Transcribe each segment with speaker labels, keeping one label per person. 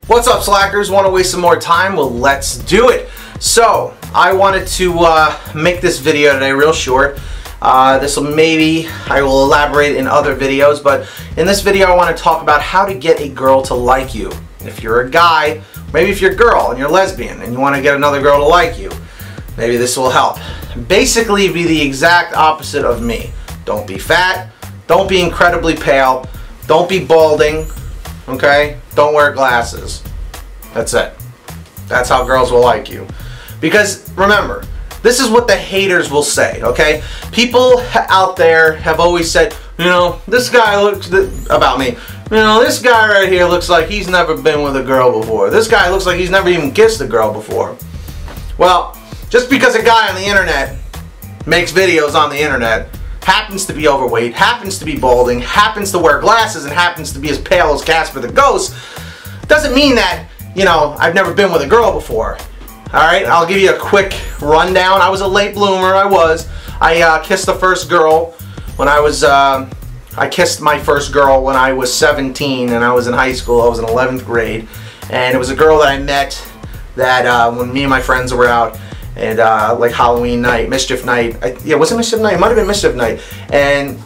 Speaker 1: What's up, slackers? Want to waste some more time? Well, let's do it. So, I wanted to make this video today real short. I will elaborate in other videos, but in this video I want to talk about how to get a girl to like you. If you're a guy, maybe if you're a girl and you're lesbian and you want to get another girl to like you, maybe this will help. Basically, be the exact opposite of me. Don't be fat, don't be incredibly pale, don't be balding, okay? Don't wear glasses. That's it. That's how girls will like you. Because remember, this is what the haters will say, okay? People out there have always said, you know, this guy looks, about me, you know, this guy right here looks like he's never been with a girl before. This guy looks like he's never even kissed a girl before. Well, just because a guy on the internet makes videos on the internet, happens to be overweight, happens to be balding, happens to wear glasses, and happens to be as pale as Casper the Ghost, doesn't mean that, you know, I've never been with a girl before. Alright, I'll give you a quick rundown. I was a late bloomer, I kissed the first girl when I was, I kissed my first girl when I was 17 and I was in high school. I was in 11th grade. And it was a girl that I met that when me and my friends were out and like Halloween night, Mischief night. Yeah, was it Mischief night? It might have been Mischief night. And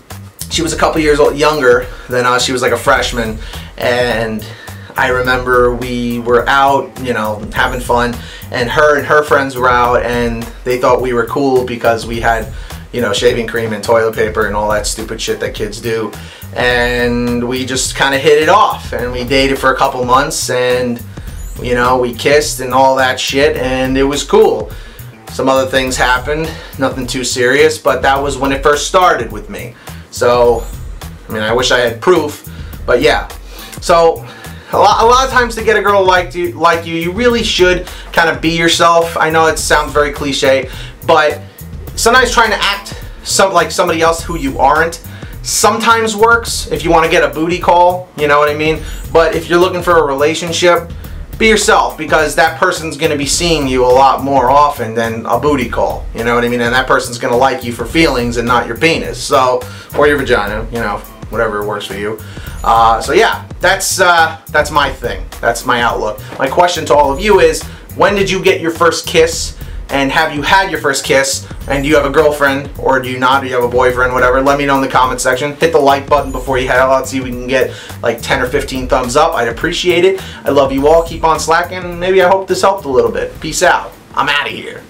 Speaker 1: she was a couple years younger than us. She was like a freshman. And I remember we were out, you know, having fun, and her friends were out, and they thought we were cool because we had, you know, shaving cream and toilet paper and all that stupid shit that kids do. And we just kind of hit it off, and we dated for a couple months, and, you know, we kissed and all that shit, and it was cool. Some other things happened, nothing too serious, but that was when it first started with me. So, I mean, I wish I had proof, but yeah. So, a lot of times to get a girl like you, you really should kind of be yourself. I know it sounds very cliche, but sometimes trying to act like somebody else who you aren't sometimes works if you want to get a booty call, you know what I mean? But if you're looking for a relationship, be yourself, because that person's going to be seeing you a lot more often than a booty call, you know what I mean? And that person's going to like you for feelings and not your penis, so, or your vagina, you know, whatever works for you. So yeah, that's my thing. That's my outlook. My question to all of you is, when did you get your first kiss? And have you had your first kiss? And do you have a girlfriend, or do you not? Do you have a boyfriend, whatever? Let me know in the comment section. Hit the like button before you head out. Let's see if we can get like 10 or 15 thumbs up. I'd appreciate it. I love you all. Keep on slacking. Maybe I hope this helped a little bit. Peace out. I'm out of here.